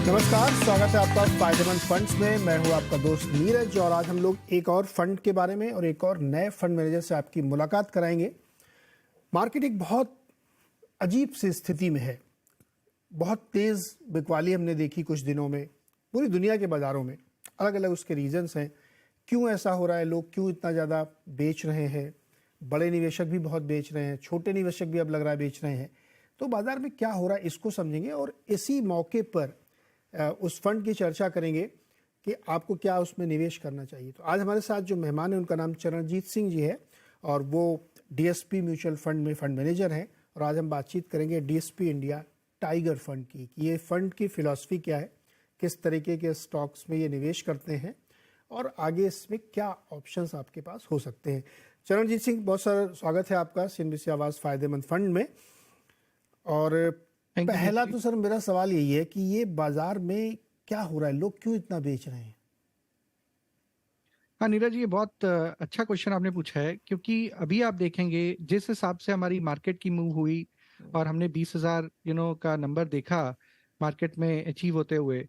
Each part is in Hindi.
नमस्कार, स्वागत है आपका फायदेमंद फंड्स में। मैं हूं आपका दोस्त नीरज और आज हम लोग एक और फंड के बारे में और एक और नए फंड मैनेजर से आपकी मुलाकात कराएंगे। मार्केट एक बहुत अजीब सी स्थिति में है। बहुत तेज़ बिकवाली हमने देखी कुछ दिनों में पूरी दुनिया के बाज़ारों में। अलग अलग उसके रीजंस हैं, क्यों ऐसा हो रहा है, लोग क्यों इतना ज़्यादा बेच रहे हैं। बड़े निवेशक भी बहुत बेच रहे हैं, छोटे निवेशक भी अब लग रहा है बेच रहे हैं। तो बाज़ार में क्या हो रहा है इसको समझेंगे और इसी मौके पर उस फंड की चर्चा करेंगे कि आपको क्या उसमें निवेश करना चाहिए। तो आज हमारे साथ जो मेहमान है उनका नाम चरणजीत सिंह जी है और वो डीएसपी म्यूचुअल फंड में फंड मैनेजर हैं। और आज हम बातचीत करेंगे डीएसपी इंडिया टाइगर फंड की कि ये फंड की फ़िलॉसफी क्या है, किस तरीके के स्टॉक्स में ये निवेश करते हैं और आगे इसमें क्या ऑप्शंस आपके पास हो सकते हैं। चरणजीत सिंह, बहुत सारा स्वागत है आपका CNBC आवाज़ फ़ायदेमंद फंड में। और पहला तो सर मेरा सवाल यही है कि ये बाजार में क्या हो रहा है, लोग क्यों इतना बेच रहे हैं? हाँ नीरज जी, ये बहुत अच्छा क्वेश्चन आपने पूछा है, क्योंकि अभी आप देखेंगे जिस हिसाब से हमारी मार्केट की मूव हुई और हमने 20,000 का नंबर देखा मार्केट में अचीव होते हुए,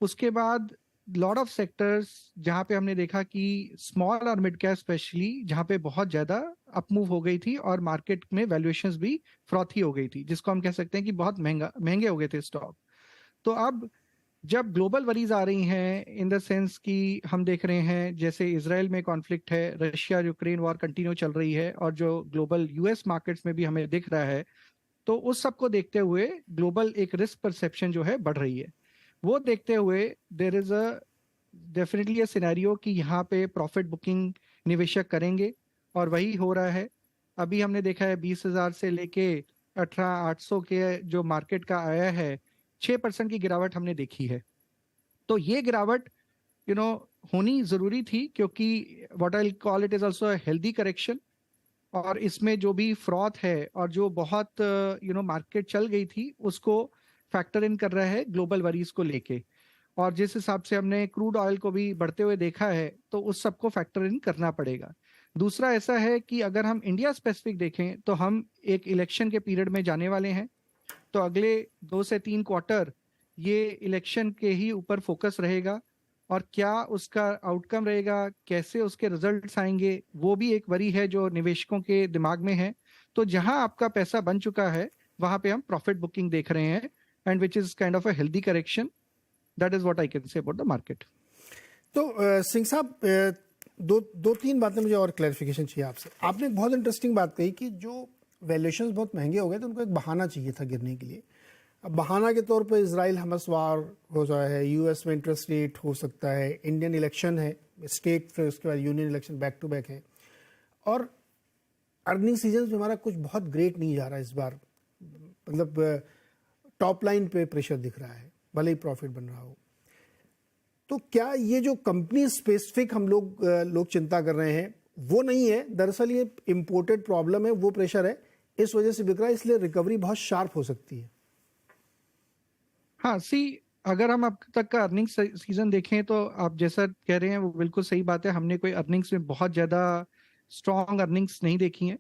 उसके बाद लॉट ऑफ सेक्टर्स जहाँ पे हमने देखा कि स्मॉल और मिड कैप स्पेशली जहाँ पे बहुत ज्यादा अप मूव हो गई थी और मार्केट में वैल्यूएशंस भी फ्रॉथी हो गई थी, जिसको हम कह सकते हैं कि बहुत महंगे हो गए थे स्टॉक। तो अब जब ग्लोबल वरीज आ रही हैं इन द सेंस कि हम देख रहे हैं जैसे इसराइल में कॉन्फ्लिक्ट है, रशिया यूक्रेन वॉर कंटिन्यू चल रही है और जो ग्लोबल यूएस मार्केट्स में भी हमें दिख रहा है, तो उस सब को देखते हुए ग्लोबल एक रिस्क परसेप्शन जो है बढ़ रही है। वो देखते हुए there is a definitely a scenario कि यहाँ पे प्रॉफिट बुकिंग निवेशक करेंगे और वही हो रहा है। अभी हमने देखा है 20,000 से लेके 18,800 के जो मार्केट का आया है, 6% की गिरावट हमने देखी है। तो ये गिरावट यू नो होनी जरूरी थी, क्योंकि what I call it is also healthy correction. और इसमें जो भी फ्रॉथ है और जो बहुत मार्केट चल गई थी उसको फैक्टर इन कर रहा है ग्लोबल वरीज को लेके। और जिस हिसाब से हमने क्रूड ऑयल को भी बढ़ते हुए देखा है, तो उस सबको फैक्टर इन करना पड़ेगा। दूसरा ऐसा है कि अगर हम इंडिया स्पेसिफिक देखें तो हम एक इलेक्शन के पीरियड में जाने वाले हैं। तो अगले 2 से 3 क्वार्टर ये इलेक्शन के ही ऊपर फोकस रहेगा और क्या उसका आउटकम रहेगा, कैसे उसके रिजल्ट्स आएंगे, वो भी एक वरी है जो निवेशकों के दिमाग में है। तो जहां आपका पैसा बन चुका है वहां पे हम प्रॉफिट बुकिंग देख रहे हैं, and which is kind of a healthy correction. That is what I can say about the market. तो सिंह साहब, दो तीन बातें मुझे और क्लैरिफिकेशन चाहिए आपसे। आपने एक बहुत इंटरेस्टिंग बात कही कि जो वैल्यूएशंस बहुत महंगे हो गए तो उनको एक बहाना चाहिए था गिरने के लिए। अब बहाना के तौर पे इजराइल हमस वार हो रहा है, यूएस में इंटरेस्ट रेट हो सकता है, इंडियन इलेक्शन है, स्टेट फिर उसके बाद union election back to back है, और अर्निंग सीजन में हमारा कुछ बहुत ग्रेट नहीं जा रहा है इस बार। मतलब टॉप लाइन पे प्रेशर दिख रहा है, भले ही प्रॉफिट बन रहा हो। तो क्या ये जो कंपनी स्पेसिफिक हम लोग चिंता कर रहे हैं वो नहीं है, दरअसल ये इम्पोर्टेड प्रॉब्लम है, वो प्रेशर है, इस वजह से बिक रहा है, इसलिए रिकवरी बहुत शार्प हो सकती है? हाँ सी, अगर हम अब तक का अर्निंग सीजन देखें तो आप जैसा कह रहे हैं वो बिल्कुल सही बात है। हमने कोई अर्निंग्स में बहुत ज्यादा स्ट्रॉन्ग अर्निंग्स नहीं देखी हैं।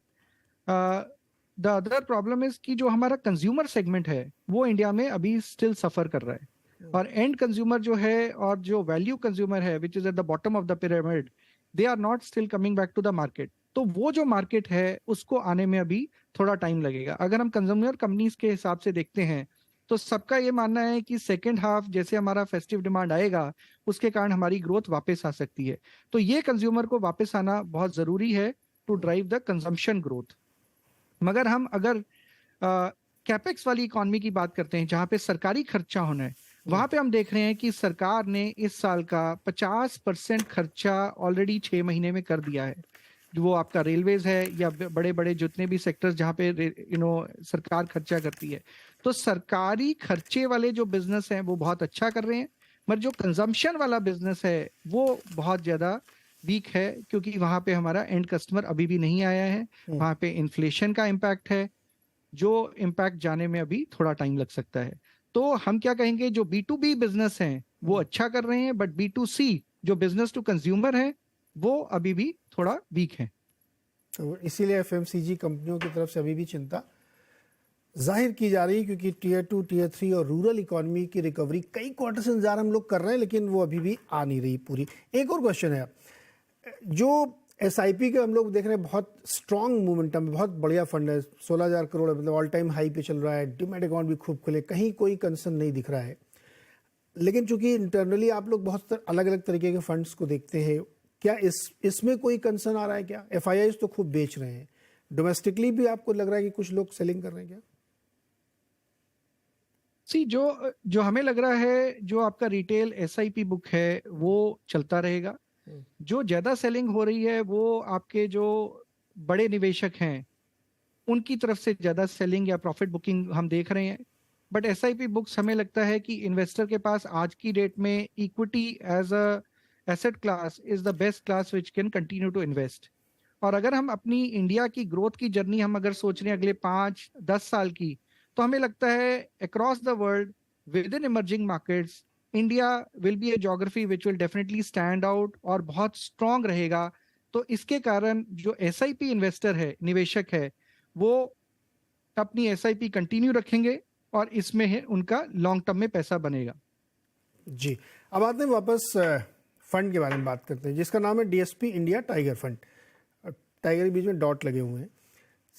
द अदर प्रॉब्लम इज कि जो हमारा कंज्यूमर सेगमेंट है वो इंडिया में अभी स्टिल सफर कर रहा है। और एंड कंज्यूमर जो है और जो वैल्यू कंज्यूमर है which is at the bottom of the pyramid, they are not still coming back to the market. तो वो जो मार्केट है उसको आने में अभी थोड़ा टाइम लगेगा। अगर हम कंज्यूमर कंपनीज के हिसाब से देखते हैं तो सबका ये मानना है कि सेकेंड हाफ जैसे हमारा फेस्टिव डिमांड आएगा उसके कारण हमारी ग्रोथ वापस आ सकती है। तो ये कंज्यूमर को वापस आना बहुत जरूरी है to drive the consumption growth. मगर हम अगर कैपेक्स वाली इकॉनमी की बात करते हैं जहां पे सरकारी खर्चा होना है, वहां पे हम देख रहे हैं कि सरकार ने इस साल का 50% खर्चा ऑलरेडी 6 महीने में कर दिया है। जो वो आपका रेलवेज है या बड़े बड़े जितने भी सेक्टर्स जहाँ पे सरकार खर्चा करती है, तो सरकारी खर्चे वाले जो बिजनेस हैं वो बहुत अच्छा कर रहे हैं। मगर जो कंजम्पशन वाला बिजनेस है वो बहुत ज्यादा वीक है, क्योंकि वहां पे हमारा एंड कस्टमर अभी भी नहीं आया है। वहां पे इन्फ्लेशन का इम्पैक्ट है, जो इम्पैक्ट जाने में अभी थोड़ा टाइम लग सकता है। तो हम क्या कहेंगे, जो B2B बिजनेस हैं वो अच्छा कर रहे हैं, बट B2C जो बिजनेस टू कंज्यूमर है वो अभी भी थोड़ा वीक है। तो इसीलिए एफएमसीजी कंपनियों की तरफ से अभी भी चिंता। जाहिर की जा रही है, क्योंकि टीयर 2, टीयर 3 और रूरल इकोनॉमी की रिकवरी कई क्वार्टर से इंतजार हम लोग कर रहे हैं, लेकिन वो अभी भी आ नहीं रही पूरी। एक और क्वेश्चन है, जो एसआईपी के हम लोग देख रहे हैं बहुत स्ट्रांग मोमेंटम, बहुत बढ़िया फंड है, 16,000 करोड़ है, मतलब ऑल टाइम हाई पे चल रहा है, डिमैट अकाउंट भी खूब खुले, कहीं कोई कंसर्न नहीं दिख रहा है। लेकिन चूंकि इंटरनली आप लोग बहुत अलग अलग तरीके के फंड्स को देखते हैं, क्या इसमें कोई कंसर्न आ रहा है? क्या एफआईआईज तो खूब बेच रहे हैं, डोमेस्टिकली भी आपको लग रहा है कि कुछ लोग सेलिंग कर रहे हैं क्या? जो जो हमें लग रहा है, जो आपका रिटेल एसआईपी बुक है वो चलता रहेगा। जो ज्यादा सेलिंग हो रही है वो आपके जो बड़े निवेशक हैं उनकी तरफ से ज्यादा सेलिंग या प्रॉफिट बुकिंग हम देख रहे हैं। बट एसआईपी बुक्स हमें लगता है कि इन्वेस्टर के पास आज की डेट में equity as a asset class is the best class which can continue to invest. और अगर हम अपनी इंडिया की ग्रोथ की जर्नी हम अगर सोच रहे हैं अगले 5-10 साल की, तो हमें लगता है across the world with in emerging markets India will be A geography which will definitely stand out और बहुत स्ट्रांग रहेगा। तो इसके कारण जो एसआईपी इन्वेस्टर है, निवेशक है, वो अपनी एसआईपी कंटिन्यू रखेंगे और इसमें है उनका लॉन्ग टर्म में पैसा बनेगा। जी, अब आते हैं वापस फंड के बारे में बात करते हैं, जिसका नाम है DSP India tiger fund. Tiger के बीच में डॉट लगे हुए हैं।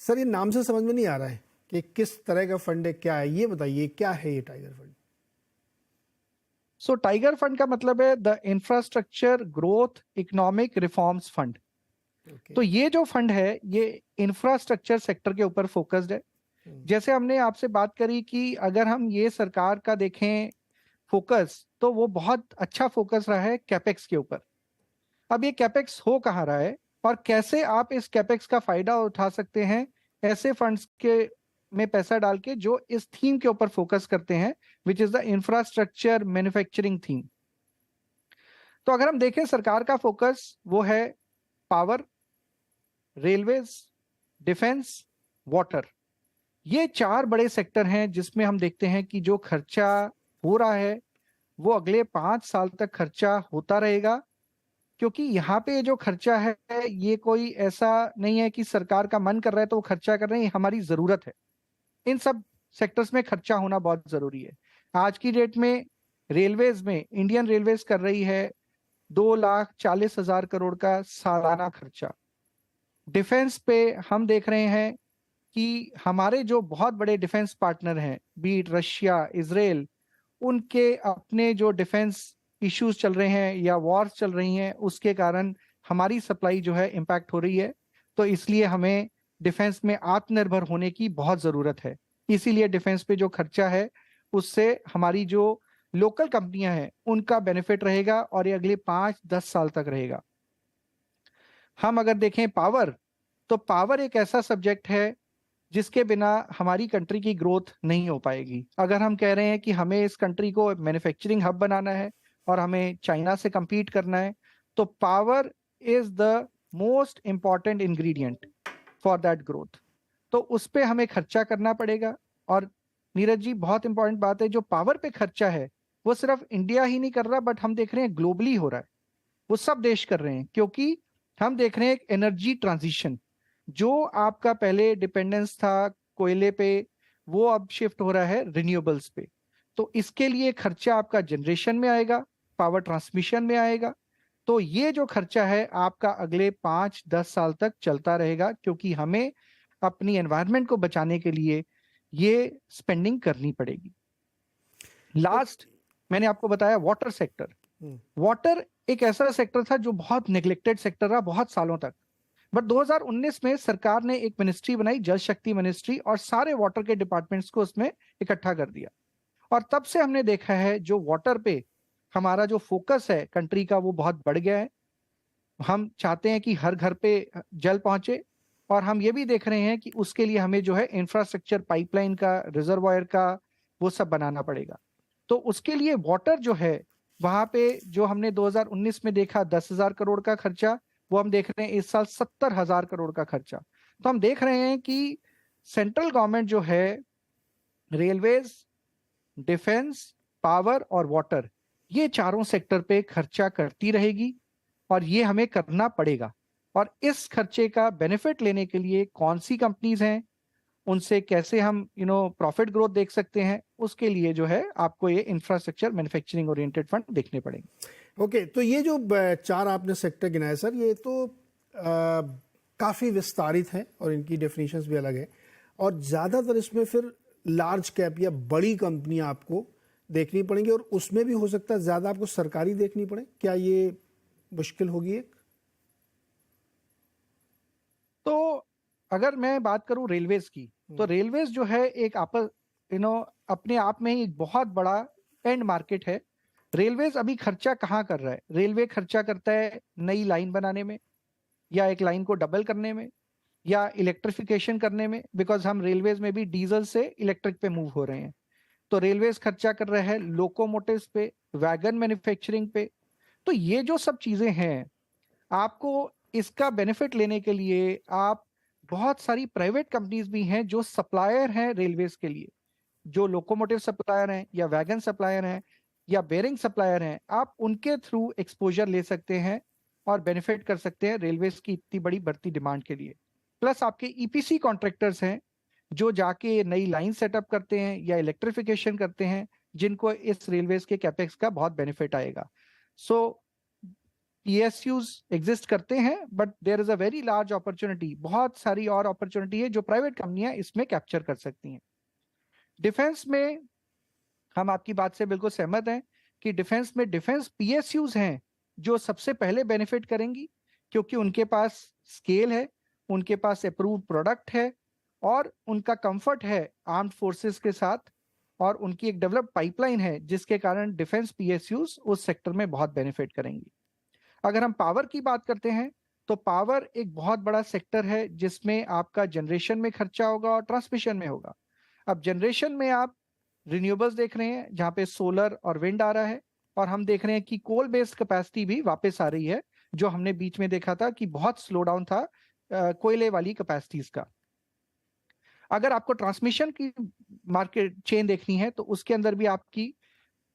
सर, ये नाम से समझ में नहीं आ रहा है कि किस तरह का फंड है, क्या है, ये बताइए क्या है ये टाइगर फंड? सो टाइगर फंड का मतलब है the infrastructure growth economic reforms fund. तो ये जो फंड है ये इंफ्रास्ट्रक्चर सेक्टर के ऊपर फोकस्ड है। जैसे हमने आपसे बात करी कि अगर हम ये सरकार का देखें फोकस, तो वो बहुत अच्छा फोकस रहा है कैपेक्स के ऊपर। अब ये कैपेक्स हो कहाँ रहा है और कैसे आप इस कैपेक्स का फायदा उठा सकते हैं ऐसे फंड्स के में पैसा डाल के जो इस थीम के ऊपर फोकस करते हैं, which is the infrastructure manufacturing theme. तो अगर हम देखें सरकार का फोकस वो है पावर, रेलवेज, डिफेंस, वाटर। ये 4 बड़े सेक्टर हैं जिसमें हम देखते हैं कि जो खर्चा हो रहा है वो अगले 5 साल तक खर्चा होता रहेगा। क्योंकि यहाँ पे जो खर्चा है ये कोई ऐसा नहीं है कि सरकार का मन कर रहा है तो वो खर्चा कर रहे हैं, हमारी जरूरत है। इन सब सेक्टर्स में खर्चा होना बहुत जरूरी है। आज की डेट में रेलवेज में इंडियन रेलवेज कर रही है 2,40,000 करोड़ का सालाना खर्चा। डिफेंस पे हम देख रहे हैं कि हमारे जो बहुत बड़े डिफेंस पार्टनर हैं, बीट रशिया, इजराइल, उनके अपने जो डिफेंस इश्यूज चल रहे हैं या वॉर्स चल रही हैं, उसके कारण हमारी सप्लाई जो है इम्पैक्ट हो रही है। तो इसलिए हमें डिफेंस में आत्मनिर्भर होने की बहुत जरूरत है। इसीलिए डिफेंस पे जो खर्चा है उससे हमारी जो लोकल कंपनियां हैं उनका बेनिफिट रहेगा और ये अगले 5-10 साल तक रहेगा। हम अगर देखें पावर, तो पावर एक ऐसा सब्जेक्ट है जिसके बिना हमारी कंट्री की ग्रोथ नहीं हो पाएगी। अगर हम कह रहे हैं कि हमें इस कंट्री को मैन्युफैक्चरिंग हब बनाना है और हमें चाइना से compete करना है, तो power is the most important ingredient for that growth. तो उस पर हमें खर्चा करना पड़ेगा। और नीरज जी, बहुत इंपॉर्टेंट बात है, जो पावर पे खर्चा है वो सिर्फ इंडिया ही नहीं कर रहा, बट हम देख रहे हैं ग्लोबली हो रहा है, वो सब देश कर रहे हैं। क्योंकि हम देख रहे हैं एक एनर्जी ट्रांजिशन, जो आपका पहले डिपेंडेंस था कोयले पे, वो अब शिफ्ट हो रहा है रिन्यूएबल्स पे। तो इसके लिए खर्चा आपका जनरेशन में आएगा, पावर ट्रांसमिशन में आएगा। तो ये जो खर्चा है आपका अगले 5-10 साल तक चलता रहेगा, क्योंकि हमें अपनी एनवायरनमेंट को बचाने के लिए ये स्पेंडिंग करनी पड़ेगी। लास्ट मैंने आपको बताया वाटर सेक्टर। वाटर एक ऐसा सेक्टर था जो बहुत नेग्लेक्टेड सेक्टर रहा बहुत सालों तक। बट 2019 में सरकार ने एक मिनिस्ट्री बनाई, जल शक्ति मिनिस्ट्री, और सारे वाटर के डिपार्टमेंट्स को उसमें इकट्ठा कर दिया। और तब से हमने देखा है जो वाटर पे हमारा जो फोकस है कंट्री का वो बहुत बढ़ गया है। हम चाहते हैं कि हर घर पे जल पहुंचे, और हम ये भी देख रहे हैं कि उसके लिए हमें जो है इंफ्रास्ट्रक्चर, पाइपलाइन का, रिजर्वायर का, वो सब बनाना पड़ेगा। तो उसके लिए वाटर जो है वहां पे जो हमने 2019 में देखा 10,000 करोड़ का खर्चा, वो हम देख रहे हैं इस साल 70,000 करोड़ का खर्चा। तो हम देख रहे हैं कि सेंट्रल गवर्नमेंट जो है रेलवेज, डिफेंस, पावर और वाटर, ये चारों सेक्टर पे खर्चा करती रहेगी और ये हमें करना पड़ेगा। और इस खर्चे का बेनिफिट लेने के लिए कौन सी कंपनीज हैं उनसे कैसे हम प्रॉफिट ग्रोथ देख सकते हैं, उसके लिए जो है आपको ये इंफ्रास्ट्रक्चर मैन्युफैक्चरिंग ओरिएंटेड फंड देखने पड़ेंगे। ओके, तो ये जो चार आपने सेक्टर गिनाए सर, ये तो काफ़ी विस्तारित हैं और इनकी डेफिनेशंस भी अलग है, और ज़्यादातर इसमें फिर लार्ज कैप या बड़ी कंपनी आपको देखनी पड़ेंगी, और उसमें भी हो सकता है ज़्यादा आपको सरकारी देखनी पड़े। क्या ये मुश्किल होगी एक? तो अगर मैं बात करूं रेलवेज की, तो रेलवेज जो है एक अपने आप में ही एक बहुत बड़ा एंड मार्केट है। रेलवेज अभी खर्चा कहाँ कर रहा है? रेलवे खर्चा करता है नई लाइन बनाने में, या एक लाइन को डबल करने में, या इलेक्ट्रिफिकेशन करने में, बिकॉज हम रेलवेज में भी डीजल से इलेक्ट्रिक पे मूव हो रहे हैं। तो रेलवेज खर्चा कर रहे हैं लोकोमोटिव्स पे, वैगन मैन्युफैक्चरिंग पे। तो ये जो सब चीजें हैं, आपको इसका बेनिफिट लेने के लिए आप बहुत सारी प्राइवेट कंपनीज भी हैं जो सप्लायर हैं रेलवेज के लिए, जो लोकोमोटिव सप्लायर हैं या वैगन सप्लायर हैं या बेरिंग सप्लायर हैं, आप उनके थ्रू एक्सपोजर ले सकते हैं और बेनिफिट कर सकते हैं रेलवेज की इतनी बड़ी बढ़ती डिमांड के लिए। प्लस आपके ईपीसी कॉन्ट्रैक्टर्स हैं जो जाके नई लाइन सेटअप करते हैं या इलेक्ट्रिफिकेशन करते हैं, जिनको इस रेलवेज के कैपेक्स का बहुत बेनिफिट आएगा। सो PSUs एग्जिस्ट करते हैं, but there is a very large opportunity, बहुत सारी और अपॉर्चुनिटी है जो प्राइवेट कंपनियां इसमें कैप्चर कर सकती हैं। डिफेंस में हम आपकी बात से बिल्कुल सहमत हैं कि डिफेंस में डिफेंस PSUs हैं जो सबसे पहले बेनिफिट करेंगी, क्योंकि उनके पास स्केल है, उनके पास अप्रूव्ड प्रोडक्ट है, और उनका कंफर्ट है आर्म्ड फोर्सेस के साथ, और उनकी एक डेवलप्ड पाइपलाइन है, जिसके कारण डिफेंस PSUs उस सेक्टर में बहुत बेनिफिट करेंगी। अगर हम पावर की बात करते हैं, तो पावर एक बहुत बड़ा सेक्टर है जिसमें आपका जनरेशन में खर्चा होगा और ट्रांसमिशन में होगा। अब जनरेशन में आप रिन्यूएबल्स देख रहे हैं जहां पे सोलर और विंड आ रहा है, और हम देख रहे हैं कि कोल बेस्ड कैपेसिटी भी वापस आ रही है, जो हमने बीच में देखा था कि बहुत स्लो डाउन था कोयले वाली कैपेसिटीज का। अगर आपको ट्रांसमिशन की मार्केट चेन देखनी है, तो उसके अंदर भी आपकी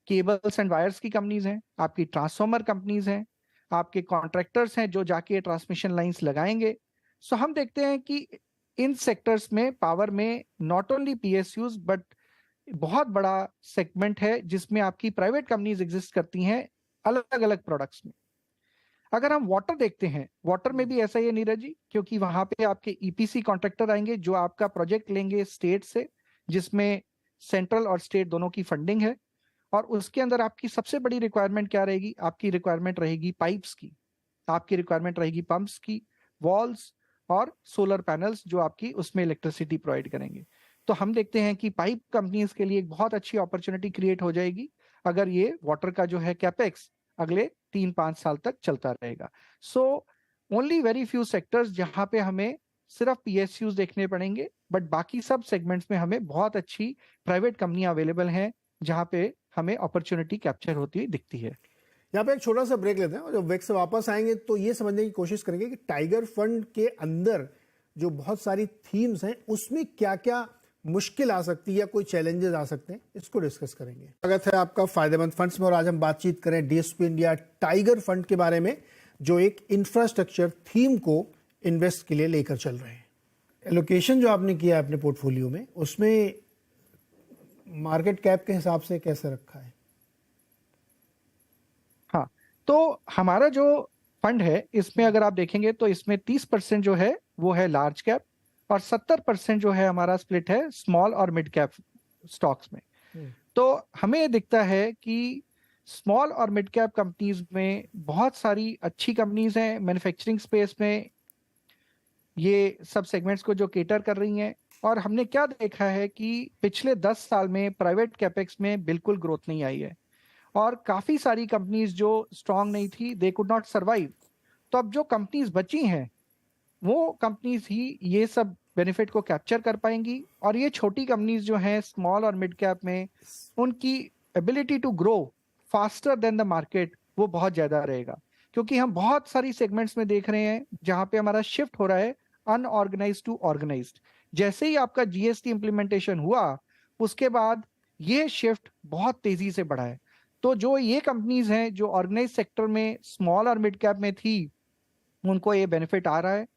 केबल्स एंड वायर्स की कंपनीज हैं, आपकी ट्रांसफार्मर कंपनीज हैं, आपके कॉन्ट्रैक्टर्स हैं जो जाके ट्रांसमिशन लाइंस लगाएंगे। सो हम देखते हैं कि इन सेक्टर्स में पावर में नॉट ओनली PSUs बट बहुत बड़ा सेगमेंट है जिसमें आपकी प्राइवेट कंपनीज एग्जिस्ट करती हैं अलग अलग प्रोडक्ट्स में। अगर हम वाटर देखते हैं, वाटर में भी ऐसा ही है नीरज जी, क्योंकि वहां पे आपके EPC कॉन्ट्रैक्टर आएंगे जो आपका प्रोजेक्ट लेंगे स्टेट से, जिसमें सेंट्रल और स्टेट दोनों की फंडिंग है, और उसके अंदर आपकी सबसे बड़ी रिक्वायरमेंट क्या रहेगी? आपकी रिक्वायरमेंट रहेगी पाइप्स की, आपकी रिक्वायरमेंट रहेगी पंप्स की, वॉल्स और सोलर पैनल्स जो आपकी उसमें इलेक्ट्रिसिटी प्रोवाइड करेंगे। तो हम देखते हैं कि पाइप कंपनीज के लिए एक बहुत अच्छी अपॉर्चुनिटी क्रिएट हो जाएगी अगर ये वाटर का जो है कैपेक्स अगले 3-5 साल तक चलता रहेगा। So only very few sectors जहां पे हमें सिर्फ PSUs देखने पड़ेंगे, बट बाकी सब सेगमेंट्स में हमें बहुत अच्छी प्राइवेट कंपनियां अवेलेबल हैं जहां पे हमें अपॉर्चुनिटी कैप्चर होती हुई दिखती है। यहाँ पे एक छोटा सा ब्रेक लेते हैं, और जब ब्रेक से वापस आएंगे तो ये समझने की कोशिश करेंगे कि टाइगर फंड के अंदर जो बहुत सारी थीम्स हैं उसमें क्या क्या मुश्किल आ सकती है या कोई चैलेंजेस आ सकते हैं, इसको डिस्कस करेंगे। स्वागत है आपका फायदेमंद फंड्स में, और आज हम बातचीत करें DSP इंडिया टाइगर फंड के बारे में, जो एक इंफ्रास्ट्रक्चर थीम को इन्वेस्ट के लिए लेकर चल रहे हैं। एलोकेशन जो आपने किया अपने पोर्टफोलियो में, उसमें मार्केट कैप के हिसाब से कैसे रखा है? हाँ, तो हमारा जो फंड है इसमें अगर आप देखेंगे तो इसमें 30% जो है वो है लार्ज कैप, और 70% जो है हमारा स्प्लिट है स्मॉल और मिड कैप स्टॉक्स में। तो हमें ये दिखता है कि स्मॉल और मिड कैप कंपनीज में बहुत सारी अच्छी कंपनीज हैं मैन्युफैक्चरिंग स्पेस में, ये सब सेगमेंट्स को जो केटर कर रही हैं। और हमने क्या देखा है कि पिछले 10 साल में प्राइवेट कैपेक्स में बिल्कुल ग्रोथ नहीं आई है, और काफी सारी कंपनीज जो स्ट्रांग नहीं थी, दे कुड नॉट सर्वाइव। तो अब जो कंपनीज बची हैं वो कंपनीज ही ये सब बेनिफिट को कैप्चर कर पाएंगी, और ये छोटी कंपनीज जो हैं स्मॉल और मिड कैप में, उनकी ability to grow faster than the market वो बहुत ज्यादा रहेगा। क्योंकि हम बहुत सारी सेगमेंट्स में देख रहे हैं जहां पे हमारा शिफ्ट हो रहा है अनऑर्गेनाइज्ड टू ऑर्गेनाइज्ड। जैसे ही आपका GST इंप्लीमेंटेशन हुआ, उसके बाद ये शिफ्ट बहुत तेजी से बढ़ा है। तो जो ये कंपनीज हैं जो ऑर्गेनाइज सेक्टर में स्मॉल और मिड कैप में थी, उनको ये बेनिफिट आ रहा है।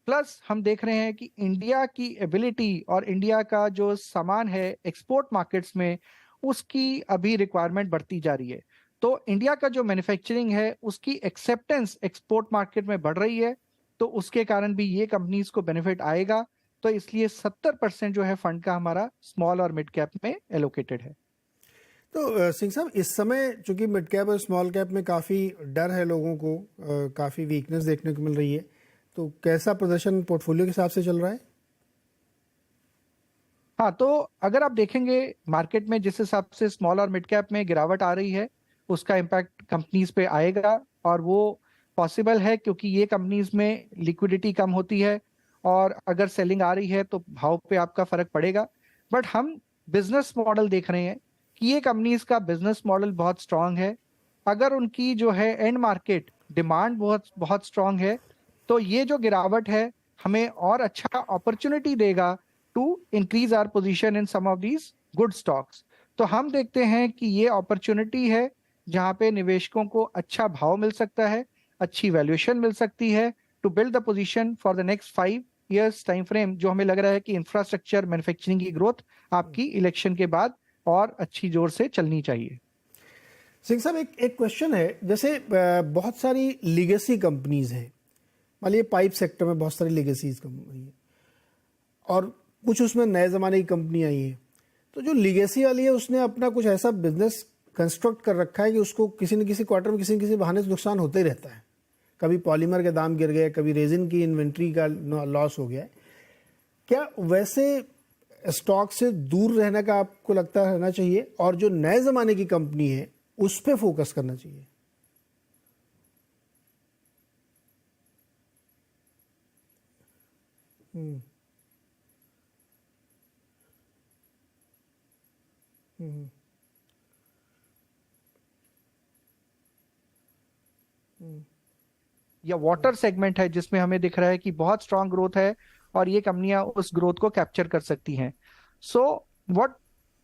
प्लस हम देख रहे हैं कि इंडिया की एबिलिटी और इंडिया का जो सामान है एक्सपोर्ट मार्केट्स में, उसकी अभी रिक्वायरमेंट बढ़ती जा रही है। तो इंडिया का जो मैन्युफैक्चरिंग है उसकी एक्सेप्टेंस एक्सपोर्ट मार्केट में बढ़ रही है, तो उसके कारण भी ये कंपनीज को बेनिफिट आएगा। तो इसलिए 70% जो है फंड का हमारा स्मॉल और मिड कैप में एलोकेटेड है। तो सिंह साहब, इस समय चूंकि मिड कैप और स्मॉल कैप में काफ़ी डर है लोगों को, काफ़ी वीकनेस देखने को मिल रही है, तो कैसा प्रदर्शन पोर्टफोलियो के हिसाब से चल रहा है? हाँ, तो अगर आप देखेंगे मार्केट में जिस हिसाब से स्मॉल और मिड कैप में गिरावट आ रही है, उसका इम्पैक्ट कंपनीज पे आएगा, और वो पॉसिबल है क्योंकि ये कंपनीज में लिक्विडिटी कम होती है, और अगर सेलिंग आ रही है तो भाव पे आपका फर्क पड़ेगा। बट हम बिजनेस मॉडल देख रहे हैं कि ये कंपनीज का बिजनेस मॉडल बहुत स्ट्रांग है। अगर उनकी जो है एंड मार्केट डिमांड बहुत बहुत स्ट्रांग है, तो ये जो गिरावट है हमें और अच्छा अपॉर्चुनिटी देगा to increase our position in some of these good stocks. तो हम देखते हैं कि ये अपॉर्चुनिटी है जहां पे निवेशकों को अच्छा भाव मिल सकता है, अच्छी वैल्यूएशन मिल सकती है to build the position for the next 5 years time frame, जो हमें लग रहा है कि इंफ्रास्ट्रक्चर मैन्युफैक्चरिंग की ग्रोथ आपकी इलेक्शन के बाद और अच्छी जोर से चलनी चाहिए। सिंह साहब, एक क्वेश्चन है, जैसे बहुत सारी लीगेसी कंपनीज हैं, मान लीजिए पाइप सेक्टर में बहुत सारी लीगेसीज कंपनी है और कुछ उसमें नए ज़माने की कंपनी आई है। तो जो लीगेसी वाली है उसने अपना कुछ ऐसा बिजनेस कंस्ट्रक्ट कर रखा है कि उसको किसी न किसी क्वार्टर में किसी न किसी बहाने से नुकसान होता ही रहता है। कभी पॉलीमर के दाम गिर गए, कभी रेजिन की इन्वेंट्री का लॉस हो गया। क्या वैसे स्टॉक से दूर रहने का आपको लगता रहना चाहिए, और जो नए ज़माने की कंपनी है उस पर फोकस करना चाहिए? हम्म हम्म हम्म या वाटर सेगमेंट है जिसमें हमें दिख रहा है कि बहुत स्ट्रांग ग्रोथ है और ये कंपनियां उस ग्रोथ को कैप्चर कर सकती हैं। सो व्हाट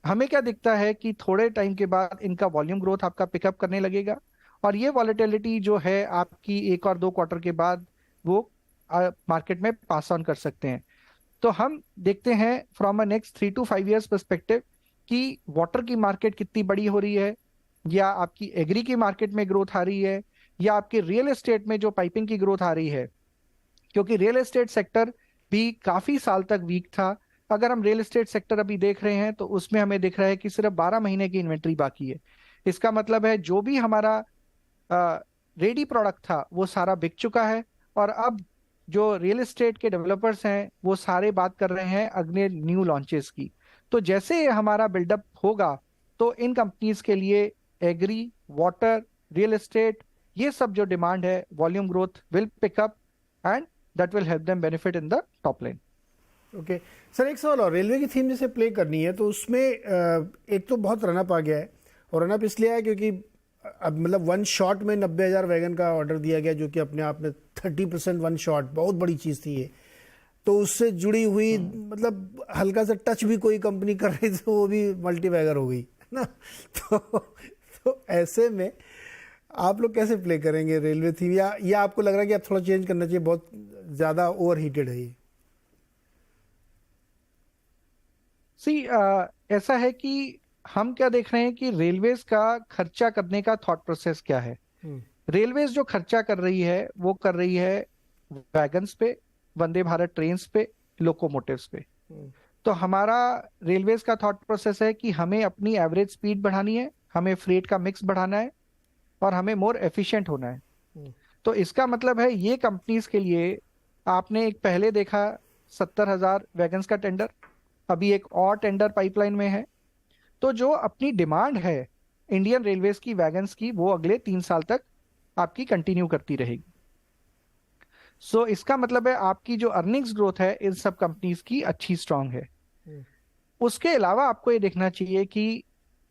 हमें क्या दिखता है कि थोड़े टाइम के बाद इनका वॉल्यूम ग्रोथ आपका पिकअप करने लगेगा, और ये वॉलेटिलिटी जो है आपकी 1 और 2 क्वार्टर के बाद वो मार्केट में पास ऑन कर सकते हैं। तो हम देखते हैं from a next 3 to 5 years perspective कि वाटर की मार्केट कितनी बड़ी हो रही है, या आपकी एग्री की मार्केट में ग्रोथ आ रही है, या आपके रियल एस्टेट में जो पाइपिंग की ग्रोथ आ रही है, क्योंकि रियल एस्टेट सेक्टर भी काफी साल तक वीक था। अगर हम रियल एस्टेट सेक्टर अभी देख रहे हैं तो उसमें हमें दिख रहा है कि सिर्फ 12 महीने की इन्वेंट्री बाकी है। इसका मतलब है जो भी हमारा रेडी प्रोडक्ट था वो सारा बिक चुका है, और अब जो रियल एस्टेट के डेवलपर्स हैं वो सारे बात कर रहे हैं अगले न्यू लॉन्चेस की। तो जैसे हमारा बिल्डअप होगा तो इन कंपनीज के लिए एग्री, वाटर, रियल एस्टेट, ये सब जो डिमांड है volume growth will pick up, and that will help them benefit in the top line. Okay sir, एक सवाल और, रेलवे की थीम जैसे प्ले करनी है तो उसमें एक तो बहुत रनअप आ गया है, और रनअप इसलिए है क्योंकि अब मतलब वन शॉट में 90,000 वैगन का ऑर्डर दिया गया, जो कि अपने आप में 30% वन शॉट बहुत बड़ी चीज़ थी ये। तो उससे जुड़ी हुई मतलब हल्का सा टच भी कोई कंपनी कर रही थी, वो भी मल्टी वैगर हो गई, है ना? तो ऐसे में आप लोग कैसे प्ले करेंगे रेलवे थीम, या आपको लग रहा है कि आप थोड़ा चेंज करना चाहिए, बहुत ज़्यादा ओवर हीटेड है ये? सी ऐसा है कि हम क्या देख रहे हैं कि रेलवेज का खर्चा करने का थॉट प्रोसेस क्या है। हम्म रेलवेज जो खर्चा कर रही है वो कर रही है वैगन्स पे, वंदे भारत ट्रेन्स पे, लोकोमोटिव्स पे। हम्म तो हमारा रेलवेज का थॉट प्रोसेस है कि हमें अपनी एवरेज स्पीड बढ़ानी है, हमें फ्रेट का मिक्स बढ़ाना है, और हमें मोर एफिशिएंट होना है। हम्म तो इसका मतलब है ये कंपनीज के लिए आपने एक पहले देखा 70,000 वैगन्स का टेंडर, अभी एक और टेंडर पाइपलाइन में है। तो जो अपनी डिमांड है इंडियन रेलवेज की वैगन्स की, वो अगले 3 साल तक आपकी कंटिन्यू करती रहेगी। सो इसका मतलब है आपकी जो अर्निंग्स ग्रोथ है इन सब कंपनीज की अच्छी स्ट्रांग है। हम्म उसके अलावा आपको ये देखना चाहिए कि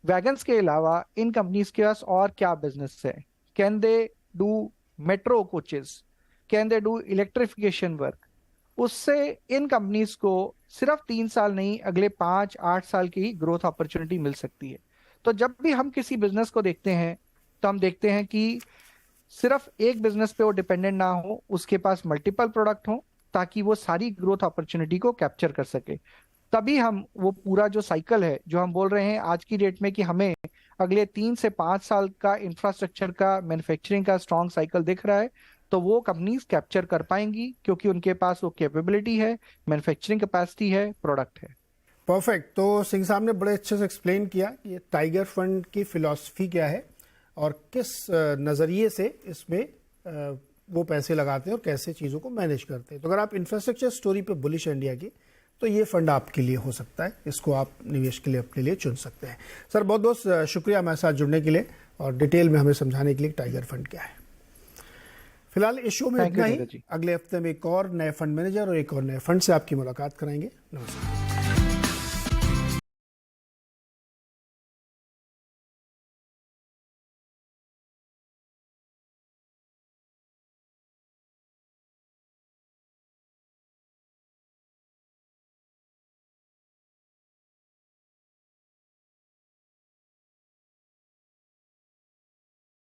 वैगन्स के अलावा इन कंपनीज के पास और क्या बिजनेस है। Can they do metro coaches, can they do electrification work. उससे इन कंपनीज को सिर्फ 3 साल नहीं, अगले 5-8 साल की ग्रोथ अपॉर्चुनिटी मिल सकती है। तो जब भी हम किसी बिजनेस को देखते हैं तो हम देखते हैं कि सिर्फ एक बिजनेस पे वो डिपेंडेंट ना हो, उसके पास मल्टीपल प्रोडक्ट हो, ताकि वो सारी ग्रोथ अपॉर्चुनिटी को कैप्चर कर सके। तभी हम वो पूरा जो साइकिल है जो हम बोल रहे हैं आज की डेट में कि हमें अगले 3 से 5 साल का इंफ्रास्ट्रक्चर का मैन्युफैक्चरिंग का स्ट्रॉन्ग साइकिल दिख रहा है, तो वो कंपनीज कैप्चर कर पाएंगी क्योंकि उनके पास वो कैपेबिलिटी है, मैन्युफैक्चरिंग कैपेसिटी है, प्रोडक्ट है। परफेक्ट। तो सिंह साहब ने बड़े अच्छे से एक्सप्लेन किया कि ये टाइगर फंड की फिलॉसफी क्या है और किस नज़रिए से इसमें वो पैसे लगाते हैं और कैसे चीज़ों को मैनेज करते हैं। तो अगर आप इंफ्रास्ट्रक्चर स्टोरी पे बुलिश इंडिया की, तो ये फंड आपके लिए हो सकता है, इसको आप निवेश के लिए अपने लिए चुन सकते हैं। सर बहुत बहुत शुक्रिया हमारे साथ जुड़ने के लिए और डिटेल में हमें समझाने के लिए टाइगर फंड क्या है। फिलहाल इस शो में इतना ही। अगले हफ्ते में एक और नए फंड मैनेजर और एक और नए फंड से आपकी मुलाकात कराएंगे। नमस्कार।